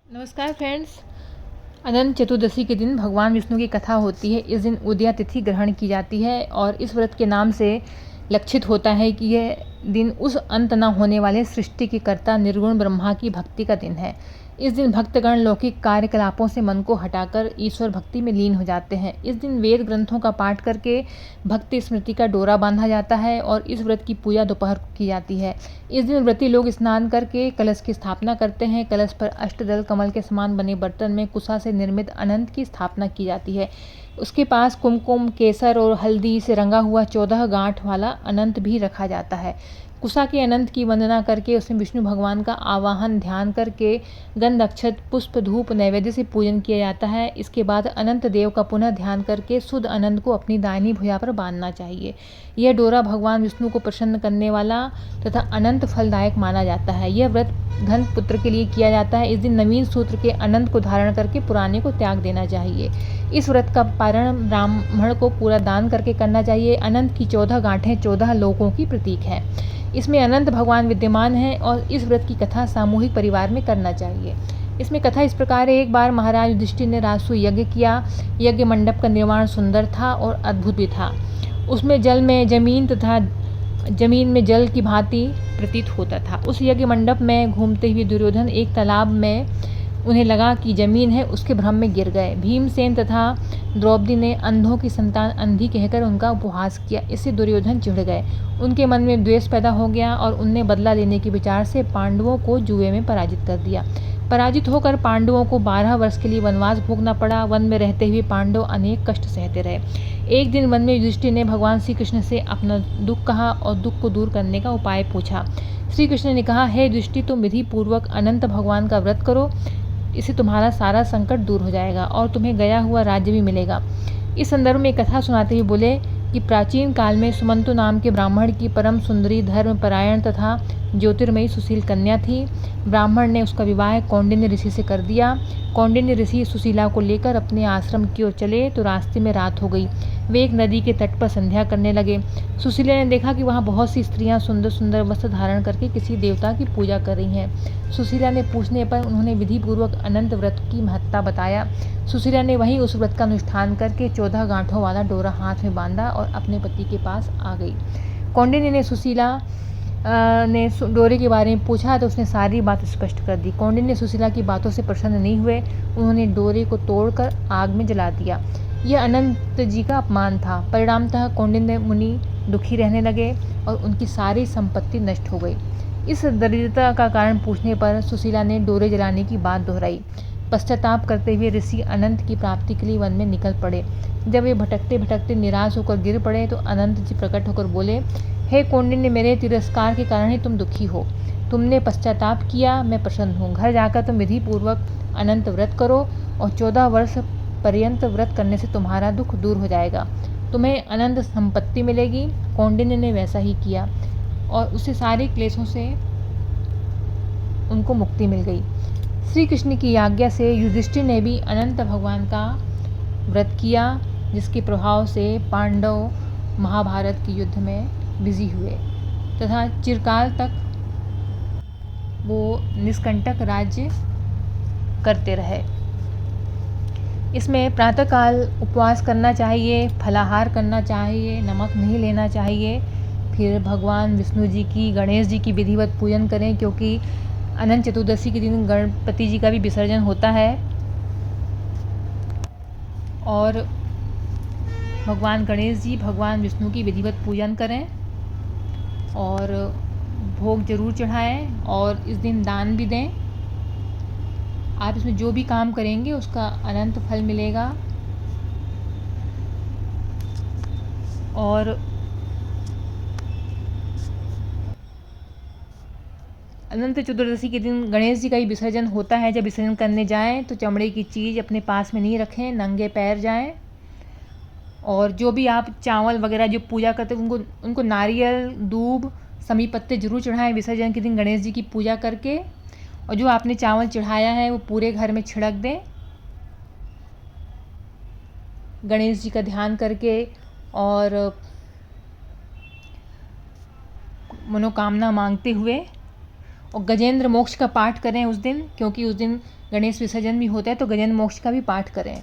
नमस्कार फ्रेंड्स। अनंत चतुर्दशी के दिन भगवान विष्णु की कथा होती है। इस दिन उदया तिथि ग्रहण की जाती है और इस व्रत के नाम से लक्षित होता है कि यह दिन उस अंत न होने वाले सृष्टि के कर्ता निर्गुण ब्रह्मा की भक्ति का दिन है। इस दिन भक्तगण लौकिक कार्यकलापों से मन को हटाकर ईश्वर भक्ति में लीन हो जाते हैं। इस दिन वेद ग्रंथों का पाठ करके भक्ति स्मृति का डोरा बांधा जाता है और इस व्रत की पूजा दोपहर को की जाती है। इस दिन व्रती लोग स्नान करके कलश की स्थापना करते हैं। कलश पर अष्टदल कमल के समान बने बर्तन में कुसा से निर्मित अनंत की स्थापना की जाती है। उसके पास कुमकुम, केसर और हल्दी से रंगा हुआ 14 गांठ वाला अनंत भी रखा जाता है। कुसा के अनंत की वंदना करके उसमें विष्णु भगवान का आवाहन ध्यान करके गंध, अक्षत, पुष्प, धूप, नैवेद्य से पूजन किया जाता है। इसके बाद अनंत देव का पुनः ध्यान करके शुद्ध अनंत को अपनी दाहिनी भुजा पर बांधना चाहिए। यह डोरा भगवान विष्णु को प्रसन्न करने वाला तथा अनंत फलदायक माना जाता है। यह व्रत धन पुत्र के लिए किया जाता है। इस दिन नवीन सूत्र के अनंत को धारण करके पुराने को त्याग देना चाहिए। इस व्रत का पारण ब्राह्मण को पूरा दान करके करना चाहिए। अनंत की 14 गांठें 14 लोकों की प्रतीक है। इसमें अनंत भगवान विद्यमान हैं और इस व्रत की कथा सामूहिक परिवार में करना चाहिए। इसमें कथा इस प्रकार है। एक बार महाराज युधिष्ठिर ने राजसु यज्ञ किया। यज्ञ मंडप का निर्माण सुंदर था और अद्भुत भी था। उसमें जमीन में जल की भांति प्रतीत होता था। उस यज्ञ मंडप में घूमते हुए दुर्योधन एक तालाब में उन्हें लगा कि जमीन है, उसके भ्रम में गिर गए। भीमसेन तथा द्रौपदी ने अंधों की संतान अंधी कहकर उनका उपहास किया। इससे दुर्योधन चिढ़ गए। उनके मन में द्वेष पैदा हो गया और उनने बदला लेने के विचार से पांडवों को जुए में पराजित कर दिया। पराजित होकर पांडवों को 12 वर्ष के लिए वनवास भोगना पड़ा। वन में रहते हुए पांडव अनेक कष्ट सहते रहे। एक दिन वन में युधिष्ठिर ने भगवान श्री कृष्ण से अपना दुख कहा और दुख को दूर करने का उपाय पूछा। श्री कृष्ण ने कहा, हे युधिष्ठिर, तुम विधि पूर्वक अनंत भगवान का व्रत करो। इससे तुम्हारा सारा संकट दूर हो जाएगा और तुम्हें गया हुआ राज्य भी मिलेगा। इस संदर्भ में कथा सुनाते हुए बोले कि प्राचीन काल में सुमंतु नाम के ब्राह्मण की परम सुंदरी, धर्मपरायण तथा ज्योतिर्मयी सुशील कन्या थी। ब्राह्मण ने उसका विवाह कौंडिन्य ऋषि से कर दिया। कौंडिन्य ऋषि सुशीला को लेकर अपने आश्रम की ओर चले तो रास्ते में रात हो गई। वे एक नदी के तट पर संध्या करने लगे। सुशीला ने देखा कि वहाँ बहुत सी स्त्रियाँ सुंदर सुंदर वस्त्र धारण करके किसी देवता की पूजा कर रही हैं। सुशीला ने पूछने पर उन्होंने विधि पूर्वक अनंत व्रत की महत्ता बताया। सुशीला ने वहीं उस व्रत का अनुष्ठान करके 14 गांठों वाला डोरा हाथ में बांधा और अपने पति के पास आ गई। कौंडिन्य ने सुशीला ने डोरे के बारे में पूछा तो उसने सारी बात स्पष्ट कर दी। कौंडिन्य सुशीला की बातों से प्रसन्न नहीं हुए। उन्होंने डोरे को तोड़कर आग में जला दिया। यह अनंत जी का अपमान था। परिणामतः कौंडिन्य मुनि दुखी रहने लगे और उनकी सारी संपत्ति नष्ट हो गई। इस दरिद्रता का कारण पूछने पर सुशीला ने डोरे जलाने की बात दोहराई। पश्चाताप करते हुए ऋषि अनंत की प्राप्ति के लिए वन में निकल पड़े। जब वे भटकते भटकते निराश होकर गिर पड़े तो अनंत जी प्रकट होकर बोले, हे कौंडिन्य, मेरे तिरस्कार के कारण ही तुम दुखी हो। तुमने पश्चाताप किया, मैं प्रसन्न हूँ। घर जाकर तुम विधि पूर्वक अनंत व्रत करो और 14 वर्ष पर्यंत व्रत करने से तुम्हारा दुख दूर हो जाएगा। तुम्हें अनंत संपत्ति मिलेगी। कौंडिन्य ने वैसा ही किया और उससे सारे क्लेशों से उनको मुक्ति मिल गई। श्री कृष्ण की आज्ञा से युधिष्ठिर ने भी अनंत भगवान का व्रत किया, जिसके प्रभाव से पांडव महाभारत के युद्ध में विजयी हुए तथा चिरकाल तक वो निष्कंटक राज्य करते रहे। इसमें प्रातःकाल उपवास करना चाहिए, फलाहार करना चाहिए, नमक नहीं लेना चाहिए। फिर भगवान विष्णु जी की, गणेश जी की विधिवत पूजन करें, क्योंकि अनंत चतुर्दशी के दिन गणपति जी का भी विसर्जन होता है। और भगवान गणेश जी, भगवान विष्णु की विधिवत पूजन करें और भोग जरूर चढ़ाएं और इस दिन दान भी दें। आप इसमें जो भी काम करेंगे उसका अनंत फल मिलेगा। और अनंत चतुर्दशी के दिन गणेश जी का ही विसर्जन होता है। जब विसर्जन करने जाएं तो चमड़े की चीज़ अपने पास में नहीं रखें, नंगे पैर जाएं। और जो भी आप चावल वगैरह जो पूजा करते हैं उनको नारियल, दूब, समी पत्ते जरूर चढ़ाएं विसर्जन के दिन गणेश जी की पूजा करके। और जो आपने चावल चढ़ाया है वो पूरे घर में छिड़क दें गणेश जी का ध्यान करके। और मनोकामना मांगते हुए और गजेंद्र मोक्ष का पाठ करें उस दिन, क्योंकि उस दिन गणेश विसर्जन भी होता है तो गजन मोक्ष का भी पाठ करें।